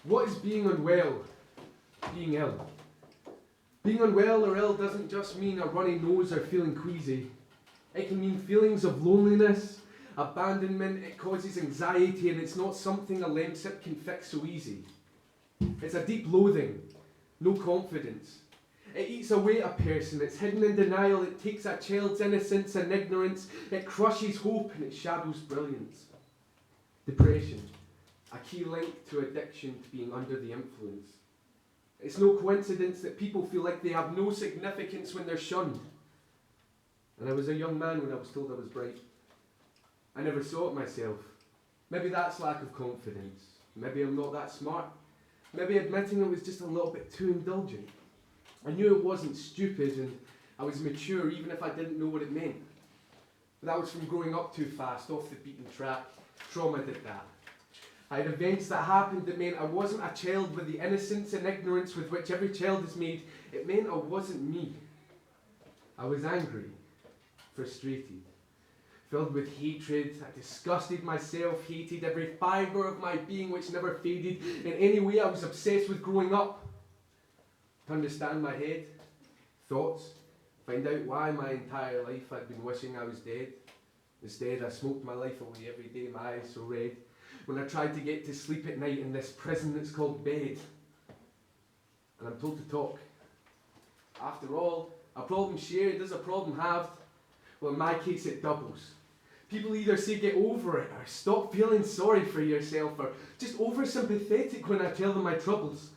What is being unwell? Being ill. Being unwell or ill doesn't just mean a runny nose or feeling queasy. It can mean feelings of loneliness, abandonment, it causes anxiety, and it's not something a lemsip can fix so easy. It's a deep loathing, no confidence. It eats away at a person, it's hidden in denial, it takes a child's innocence and ignorance, it crushes hope and it shadows brilliance. Depression, a key link to addiction to being under the influence. It's no coincidence that people feel like they have no significance when they're shunned. And I was a young man when I was told I was bright. I never saw it myself. Maybe that's lack of confidence. Maybe I'm not that smart. Maybe admitting it was just a little bit too indulgent. I knew it wasn't stupid and I was mature even if I didn't know what it meant. But that was from growing up too fast, off the beaten track. Trauma did that. I had events that happened that meant I wasn't a child with the innocence and ignorance with which every child is made. It meant I wasn't me. I was angry, frustrated, filled with hatred. I disgusted myself, hated every fibre of my being which never faded. In any way I was obsessed with growing up. To understand my head, thoughts, find out why my entire life I'd been wishing I was dead. Instead I smoked my life away every day, my eyes so red. When I tried to get to sleep at night in this prison that's called bed. And I'm told to talk. After all, a problem shared is a problem halved. Well, in my case it doubles. People either say get over it, or stop feeling sorry for yourself, or just over-sympathetic when I tell them my troubles.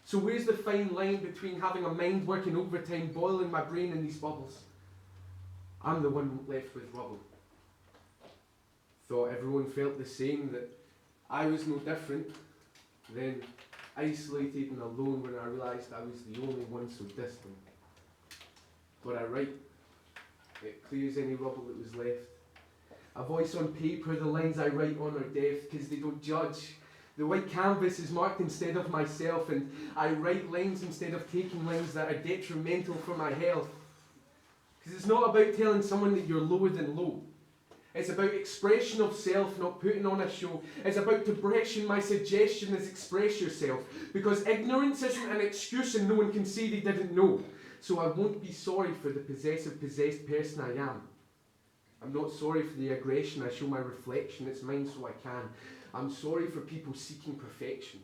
So where's the fine line between having a mind working overtime, boiling my brain in these bubbles? I'm the one left with rubble. Thought everyone felt the same, that I was no different. Then isolated and alone when I realised I was the only one so distant. But I write. It clears any rubble that was left. A voice on paper, the lines I write on are deaf because they don't judge. The white canvas is marked instead of myself, and I write lines instead of taking lines that are detrimental for my health. Because it's not about telling someone that you're lower than low. It's about expression of self, not putting on a show. It's about depression. My suggestion is express yourself. Because ignorance isn't an excuse and no one can say they didn't know. So I won't be sorry for the possessive, possessed person I am. I'm not sorry for the aggression. I show my reflection. It's mine so I can. I'm sorry for people seeking perfection.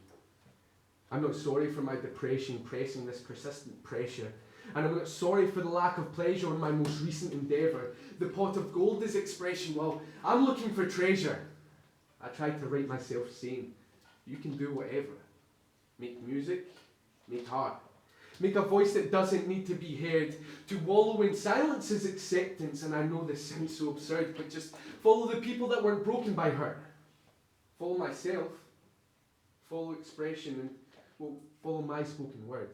I'm not sorry for my depression pressing this persistent pressure. And I'm not sorry for the lack of pleasure in my most recent endeavour. The pot of gold is expression. Well, I'm looking for treasure. I tried to write myself sane. You can do whatever. Make music, make art. Make a voice that doesn't need to be heard. To wallow in silence is acceptance. And I know this sounds so absurd, but just follow the people that weren't broken by hurt. Follow myself. Follow expression and, well, follow my spoken word.